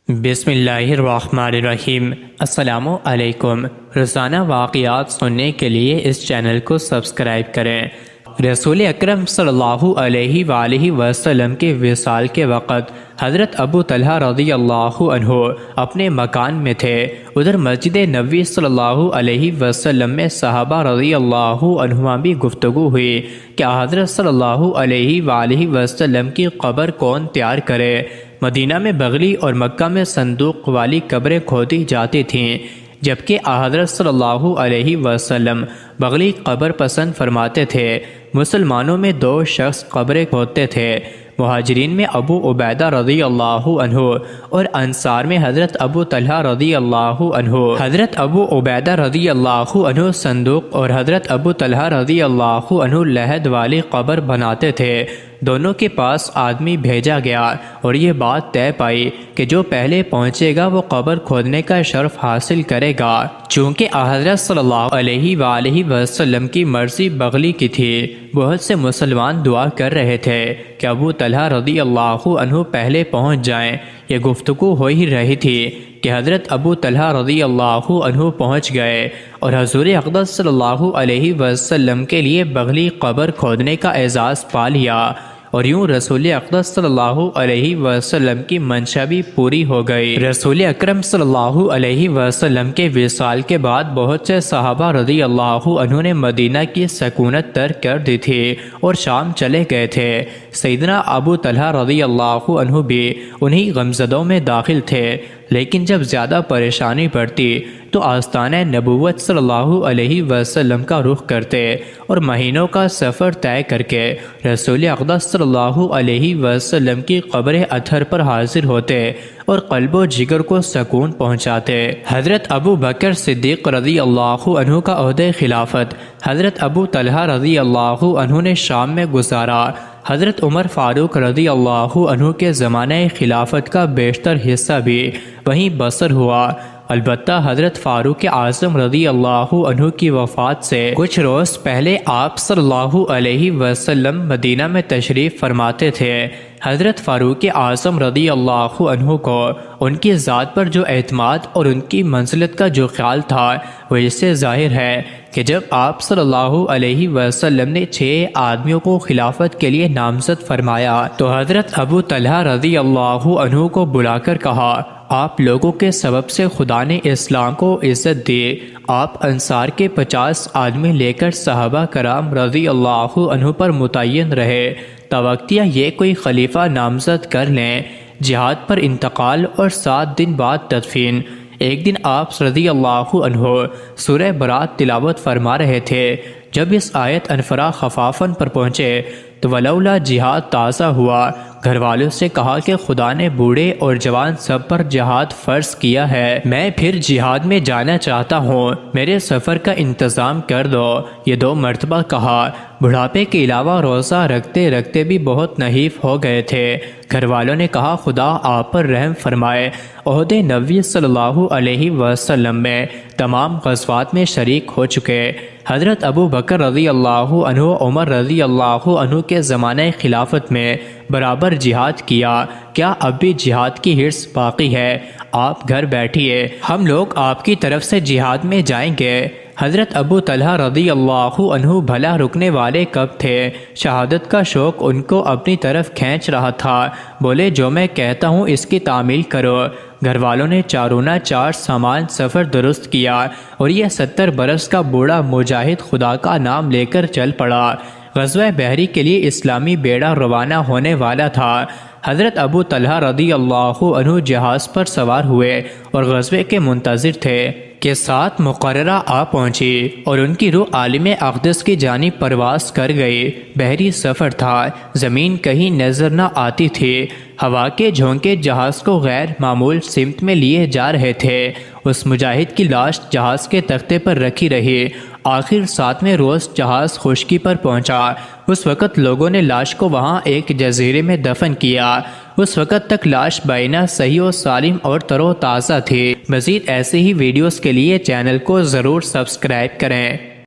بسم اللہ الرحمن الرحیم۔ السلام علیکم۔ روزانہ واقعات سننے کے لیے اس چینل کو سبسکرائب کریں۔ رسول اکرم صلی اللہ علیہ وآلہ وسلم کے وصال کے وقت حضرت ابو طلحہ رضی اللہ عنہ اپنے مکان میں تھے۔ ادھر مسجد نبوی صلی اللہ علیہ وسلم میں صحابہ رضی اللہ عنہما بھی گفتگو ہوئی کہ حضرت صلی اللہ علیہ وآلہ وسلم کی قبر کون تیار کرے۔ مدینہ میں بغلی اور مکہ میں صندوق والی قبریں کھودی جاتی تھیں، جبکہ حضرت صلی اللہ علیہ وسلم بغلی قبر پسند فرماتے تھے۔ مسلمانوں میں دو شخص قبریں کھودتے تھے، مہاجرین میں ابو عبیدہ رضی اللہ عنہ اور انصار میں حضرت ابو طلحہ رضی اللہ عنہ۔ حضرت ابو عبیدہ رضی اللہ عنہ صندوق اور حضرت ابو طلحہ رضی اللہ عنہ لحد والی قبر بناتے تھے۔ دونوں کے پاس آدمی بھیجا گیا اور یہ بات طے پائی کہ جو پہلے پہنچے گا وہ قبر کھودنے کا شرف حاصل کرے گا۔ چونکہ حضرت صلی اللہ علیہ وآلہ وسلم کی مرضی بغلی کی تھی، بہت سے مسلمان دعا کر رہے تھے کہ ابو طلحہ رضی اللہ عنہ پہلے پہنچ جائیں۔ یہ گفتگو ہو ہی رہی تھی کہ حضرت ابو طلحہ رضی اللہ عنہ پہنچ گئے اور حضور اقدس صلی اللہ علیہ وسلم کے لیے بغلی قبر کھودنے کا اعزاز پا لیا، اور یوں رسول اقدس صلی اللہ علیہ وسلم کی منشا بھی پوری ہو گئی۔ رسول اکرم صلی اللہ علیہ وسلم کے وصال کے بعد بہت سے صحابہ رضی اللہ عنہ نے مدینہ کی سکونت ترک کر دی تھی اور شام چلے گئے تھے۔ سیدنا ابو طلحہ رضی اللہ عنہ بھی انہی غمزدوں میں داخل تھے، لیکن جب زیادہ پریشانی پڑتی تو آستانہ نبوت صلی اللہ علیہ وسلم کا رخ کرتے اور مہینوں کا سفر طے کر کے رسول اقدس صلی اللہ علیہ وسلم کی قبر اطہر پر حاضر ہوتے اور قلب و جگر کو سکون پہنچاتے۔ حضرت ابو بکر صدیق رضی اللہ عنہ کا عہدہ خلافت حضرت ابو طلحہ رضی اللہ عنہ نے شام میں گزارا۔ حضرت عمر فاروق رضی اللہ عنہ کے زمانہ خلافت کا بیشتر حصہ بھی وہیں بسر ہوا۔ البتہ حضرت فاروق اعظم رضی اللہ عنہ کی وفات سے کچھ روز پہلے آپ صلی اللہ علیہ وسلم مدینہ میں تشریف فرماتے تھے۔ حضرت فاروق اعظم رضی اللہ عنہ کو ان کی ذات پر جو اعتماد اور ان کی منزلت کا جو خیال تھا وہ اس سے ظاہر ہے کہ جب آپ صلی اللہ علیہ وسلم نے 6 آدمیوں کو خلافت کے لیے نامزد فرمایا تو حضرت ابو طلحہ رضی اللہ عنہ کو بلا کر کہا، آپ لوگوں کے سبب سے خدا نے اسلام کو عزت دی۔ آپ انصار کے 50 آدمی لے کر صحابہ کرام رضی اللہ عنہ پر متعین رہے، توقع یہ کوئی خلیفہ نامزد کر لیں۔ جہاد پر انتقال اور 7 دن بعد تدفین۔ ایک دن آپ رضی اللہ عنہ سورہ برات تلاوت فرما رہے تھے، جب اس آیت انفرا خفافن پر پہنچے تو ولولا جہاد تازہ ہوا۔ گھر والوں سے کہا کہ خدا نے بوڑھے اور جوان سب پر جہاد فرض کیا ہے، میں پھر جہاد میں جانا چاہتا ہوں، میرے سفر کا انتظام کر دو۔ یہ 2 مرتبہ کہا۔ بڑھاپے کے علاوہ روزہ رکھتے رکھتے بھی بہت نحیف ہو گئے تھے۔ گھر والوں نے کہا خدا آپ پر رحم فرمائے۔ عہد نبوی صلی اللہ علیہ وسلم میں تمام غزوات میں شریک ہو چکے۔ حضرت ابو بکر رضی اللہ عنہ عمر رضی اللہ عنہ کے زمانہ خلافت میں برابر جہاد کیا۔ کیا اب بھی جہاد کی حرص باقی ہے؟ آپ گھر بیٹھیے، ہم لوگ آپ کی طرف سے جہاد میں جائیں گے۔ حضرت ابو طلحہ رضی اللہ عنہ بھلا رکنے والے کب تھے؟ شہادت کا شوق ان کو اپنی طرف کھینچ رہا تھا۔ بولے جو میں کہتا ہوں اس کی تعمیل کرو۔ گھر والوں نے 4 سامان سفر درست کیا اور یہ 70 برس کا بوڑھا مجاہد خدا کا نام لے کر چل پڑا۔ غزوہ بحری کے لیے اسلامی بیڑا روانہ ہونے والا تھا۔ حضرت ابو طلحہ رضی اللہ عنہ جہاز پر سوار ہوئے اور غزوے کے منتظر تھے کہ ساتھ مقررہ آ پہنچی اور ان کی روح عالم اقدس کی جانب پرواز کر گئی۔ بحری سفر تھا، زمین کہیں نظر نہ آتی تھی، ہوا کے جھونکے جہاز کو غیر معمول سمت میں لیے جا رہے تھے۔ اس مجاہد کی لاش جہاز کے تختے پر رکھی رہی۔ آخر 7ویں روز جہاز خشکی پر پہنچا۔ اس وقت لوگوں نے لاش کو وہاں ایک جزیرے میں دفن کیا۔ اس وقت تک لاش بائنا صحیح و سالم اور تر و تازہ تھی۔ مزید ایسے ہی ویڈیوز کے لیے چینل کو ضرور سبسکرائب کریں۔